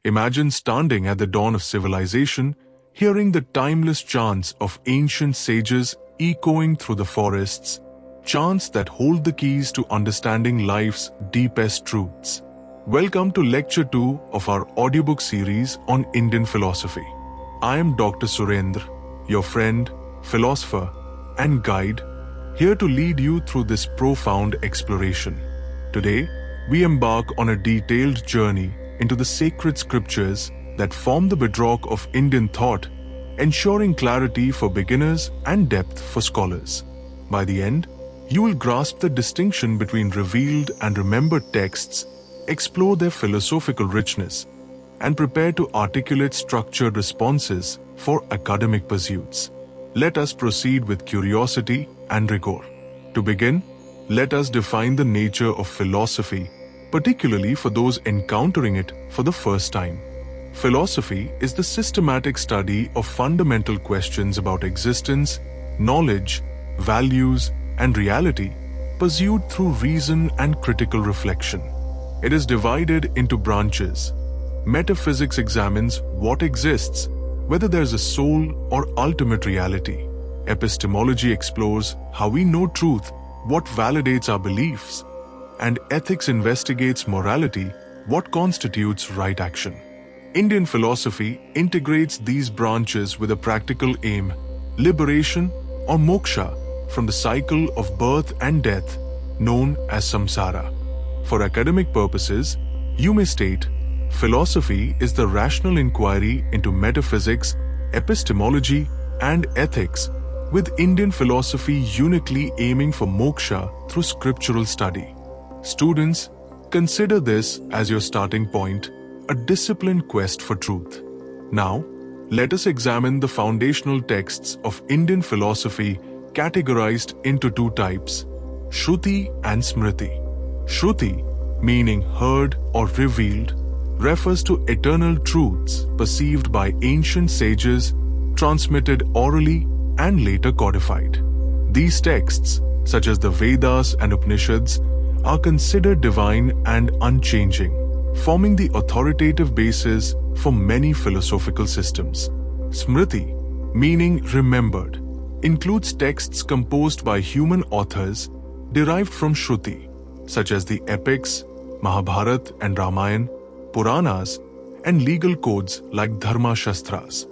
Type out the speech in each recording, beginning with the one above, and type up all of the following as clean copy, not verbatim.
Imagine standing at the dawn of civilization, hearing the timeless chants of ancient sages echoing through the forests, chants that hold the keys to understanding life's deepest truths. Welcome to Lecture 2 of our audiobook series on Indian philosophy. I am Dr. Surendra, your friend, philosopher, and guide, here to lead you through this profound exploration. Today, we embark on a detailed journey into the sacred scriptures that form the bedrock of Indian thought, ensuring clarity for beginners and depth for scholars. By the end, you will grasp the distinction between revealed and remembered texts, explore their philosophical richness, and prepare to articulate structured responses for academic pursuits. Let us proceed with curiosity and rigor. To begin, let us define the nature of philosophy, particularly for those encountering it for the first time. Philosophy is the systematic study of fundamental questions about existence, knowledge, values, and reality, pursued through reason and critical reflection. It is divided into branches. Metaphysics examines what exists, whether there's a soul or ultimate reality. Epistemology explores how we know truth, what validates our beliefs. And ethics investigates morality, what constitutes right action. Indian philosophy integrates these branches with a practical aim, liberation or moksha from the cycle of birth and death known as samsara. For academic purposes, you may state, philosophy is the rational inquiry into metaphysics, epistemology, and ethics, with Indian philosophy uniquely aiming for moksha through scriptural study. Students, consider this as your starting point, a disciplined quest for truth. Now, let us examine the foundational texts of Indian philosophy categorized into two types, Shruti and Smriti. Shruti, meaning heard or revealed, refers to eternal truths perceived by ancient sages, transmitted orally and later codified. These texts, such as the Vedas and Upanishads, are considered divine and unchanging, forming the authoritative basis for many philosophical systems. Smriti, meaning remembered, includes texts composed by human authors derived from Shruti, such as the epics, Mahabharata and Ramayana, purāṇas, and legal codes like Dharma Shastras.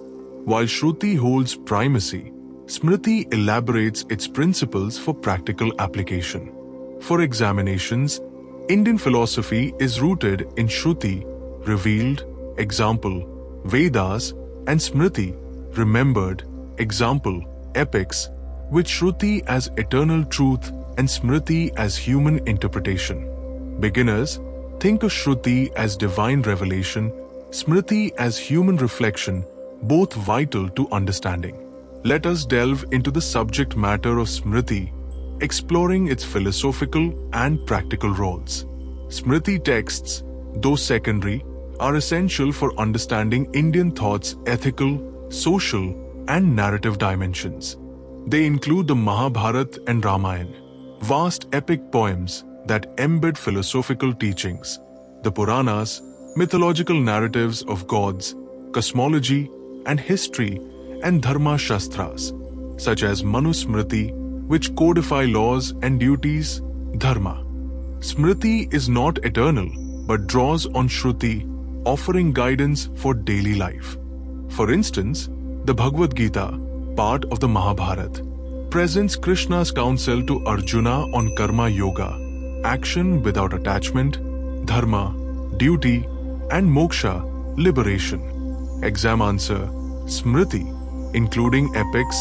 While Shruti holds primacy, Smriti elaborates its principles for practical application. For examinations, Indian philosophy is rooted in Shruti, revealed, example, Vedas, and Smriti, remembered, example, epics, with Shruti as eternal truth and Smriti as human interpretation. Beginners, think of Shruti as divine revelation, Smriti as human reflection, both vital to understanding. Let us delve into the subject matter of Smriti, exploring its philosophical and practical roles. Smriti texts, though secondary, are essential for understanding Indian thought's ethical, social, and narrative dimensions. They include the Mahabharata and Ramayana, vast epic poems that embed philosophical teachings, the purāṇas, mythological narratives of gods, cosmology, and history, and Dharma Shastras, such as Smrti, which codify laws and duties, Dharma. Smriti is not eternal, but draws on Shruti, offering guidance for daily life. For instance, the Bhagavad Gita, part of the Mahabharata, presents Krishna's counsel to Arjuna on karma yoga, action without attachment, dharma, duty, and moksha, liberation. Exam answer, Smriti, including epics,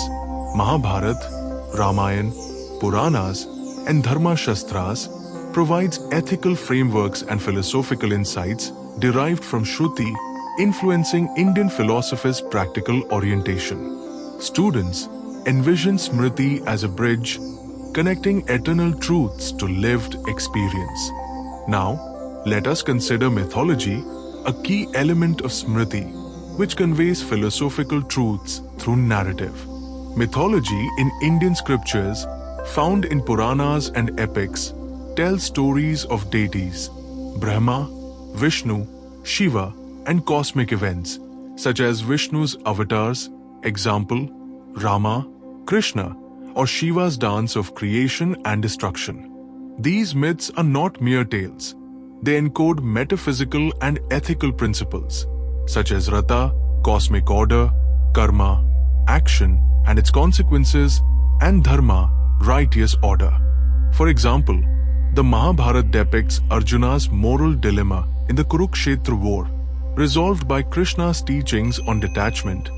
Mahabharata, Ramayana, purāṇas, and Dharma Shastras, provides ethical frameworks and philosophical insights derived from Shruti, influencing Indian philosophers' practical orientation. Students, envision Smriti as a bridge, connecting eternal truths to lived experience. Now, let us consider mythology, a key element of Smriti, which conveys philosophical truths through narrative. Mythology in Indian scriptures, found in purāṇas and epics, tells stories of deities, Brahma, Vishnu, Shiva, and cosmic events, such as Vishnu's avatars, example, Rama, Krishna, or Shiva's dance of creation and destruction. These myths are not mere tales. They encode metaphysical and ethical principles, such as Rata, cosmic order, Karma, action and its consequences, and Dharma, righteous order. For example, the Mahabharata depicts Arjuna's moral dilemma in the Kurukshetra war, resolved by Krishna's teachings on detachment,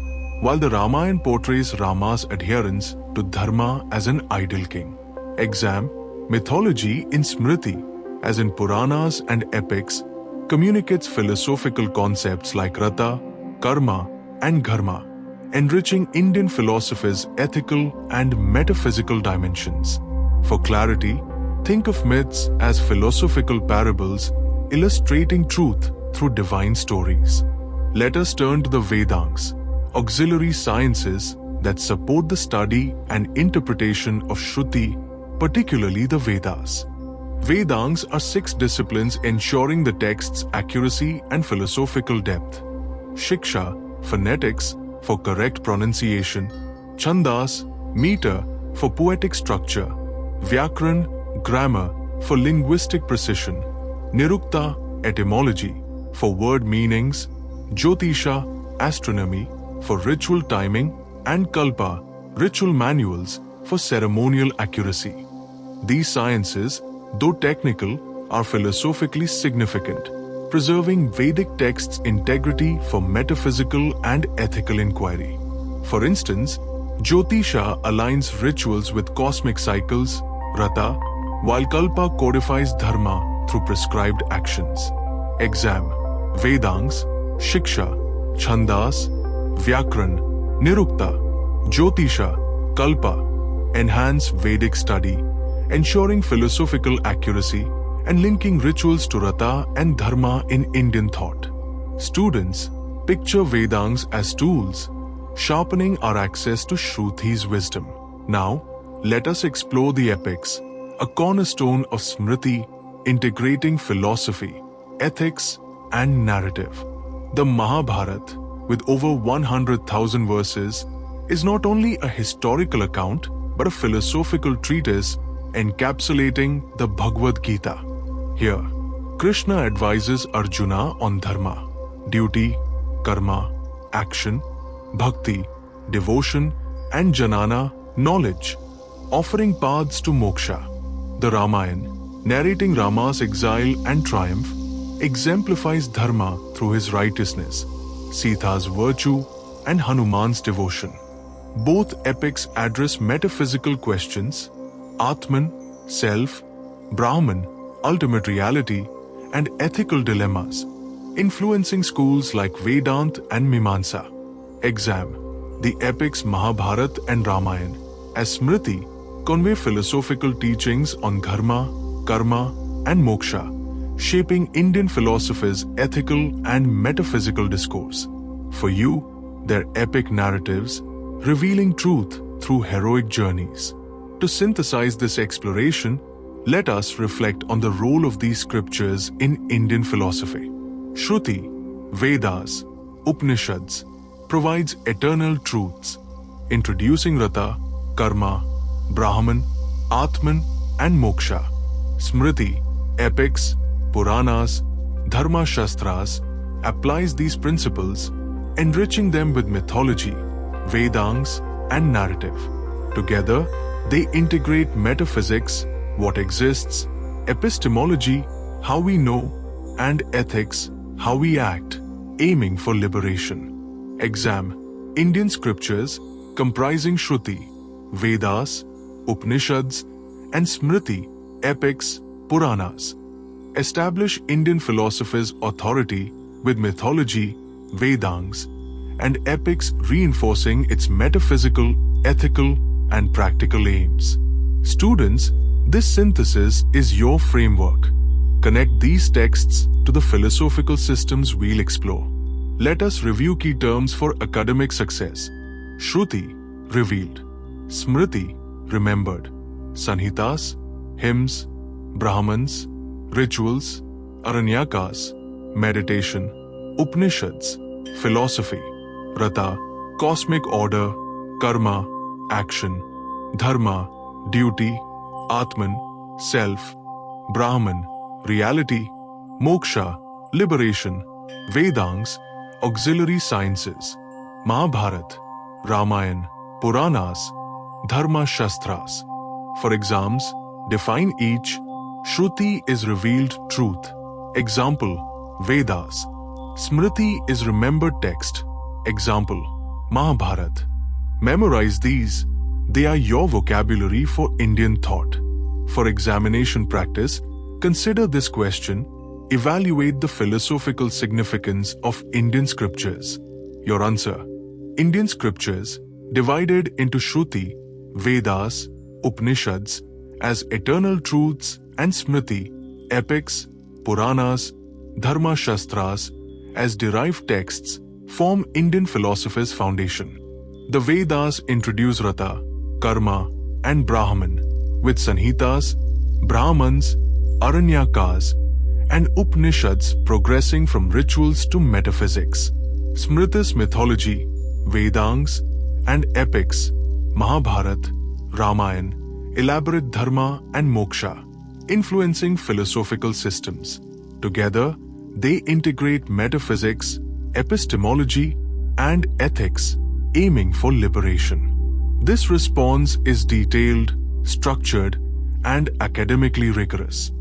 while the Ramayana portrays Rama's adherence to Dharma as an ideal king. Exam, mythology in Smrti, as in Puranas and epics, communicates philosophical concepts like Rata, Karma, and Dharma, enriching Indian philosophy's ethical and metaphysical dimensions. For clarity, think of myths as philosophical parables illustrating truth through divine stories. Let us turn to the Vedangas, auxiliary sciences that support the study and interpretation of Shruti, particularly the Vedas. Vedangas are 6 disciplines ensuring the text's accuracy and philosophical depth. Shiksha, phonetics, for correct pronunciation, Chandas, meter, for poetic structure, Vyakaran, grammar, for linguistic precision, Nirukta, etymology, for word meanings, Jyotisha, astronomy, for ritual timing, and Kalpa, ritual manuals, for ceremonial accuracy. These sciences, though technical, are philosophically significant, preserving Vedic texts' integrity for metaphysical and ethical inquiry. For instance, Jyotisha aligns rituals with cosmic cycles, Rata, while Kalpa codifies Dharma through prescribed actions. Exam, Vedangas, Shiksha, Chandas, Vyakaran, Nirukta, Jyotisha, Kalpa enhance Vedic study, ensuring philosophical accuracy and linking rituals to Rata and Dharma in Indian thought. Students, picture Vedangas as tools, sharpening our access to Shruti's wisdom. Now, let us explore the epics, a cornerstone of Smrti, integrating philosophy, ethics, and narrative. The Mahabharata, with over 100,000 verses, is not only a historical account but a philosophical treatise encapsulating the Bhagavad Gita. Here, Krishna advises Arjuna on Dharma, duty, karma, action, bhakti, devotion, and jnana, knowledge, offering paths to moksha. The Ramayana, narrating Rama's exile and triumph, exemplifies Dharma through his righteousness, Sita's virtue, and Hanuman's devotion. Both epics address metaphysical questions, Atman, self, Brahman, ultimate reality, and ethical dilemmas, influencing schools like Vedanta and Mimamsa. Exam, the epics Mahabharata and Ramayana, as Smrti, convey philosophical teachings on Dharma, Karma, and Moksha, shaping Indian philosophy's ethical and metaphysical discourse. For you, their epic narratives, revealing truth through heroic journeys. To synthesize this exploration, let us reflect on the role of these scriptures in Indian philosophy. Shruti, Vedas, Upanishads, provides eternal truths, introducing Rata, Karma, Brahman, Atman, and Moksha. Smrti, epics, Puranas, Dharma Shastras, applies these principles, enriching them with mythology, Vedangas, and narrative. Together, they integrate metaphysics, what exists, epistemology, how we know, and ethics, how we act, aiming for liberation. Exam, Indian scriptures comprising Shruti, Vedas, Upanishads, and Smrti, epics, Puranas, establish Indian philosophy's authority with mythology, Vedangas, and epics reinforcing its metaphysical, ethical, and practical aims. Students, this synthesis is your framework. Connect these texts to the philosophical systems we'll explore. Let us review key terms for academic success. Shruti, revealed. Smriti, remembered. Sanhitas, hymns. Brahmans, rituals. Aranyakas, meditation. Upanishads, philosophy, Rata, cosmic order, Karma, action, Dharma, duty, Atman, self, Brahman, reality, Moksha, liberation, Vedāṅgas, auxiliary sciences, Mahabharata, Ramayana, purāṇas, Dharma Shastras. For exams, define each. Śruti is revealed truth. Example, Vedas. Smriti is remembered text. Example, Mahabharata. Memorize these. They are your vocabulary for Indian thought. For examination practice, consider this question. Evaluate the philosophical significance of Indian scriptures. Your answer. Indian scriptures, divided into Śruti, Vedas, Upanishads, as eternal truths, and Smrti, epics, purāṇas, Dharma Shastras, as derived texts, form Indian philosophy's foundation. The Vedas introduce Rata, Karma, and Brahman, with Sanhitas, Brahmans, Aranyakas, and Upanishads progressing from rituals to metaphysics. Smrti's mythology, Vedāṅgas, and epics, Mahabharata, Ramayana, elaborate Dharma and Moksha, influencing philosophical systems. Together, they integrate metaphysics, epistemology, and ethics, aiming for liberation. This response is detailed, structured, and academically rigorous.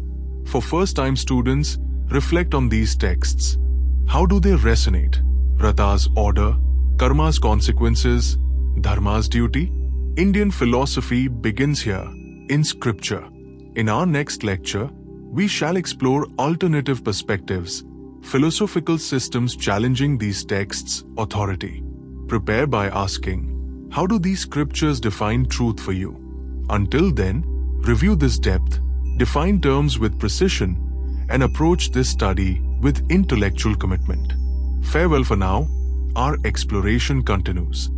For first-time students, reflect on these texts. How do they resonate? Rata's order, Karma's consequences, Dharma's duty? Indian philosophy begins here, in scripture. In our next lecture, we shall explore alternative perspectives, philosophical systems challenging these texts' authority. Prepare by asking, how do these scriptures define truth for you? Until then, review this depth, define terms with precision, and approach this study with intellectual commitment. Farewell for now. Our exploration continues.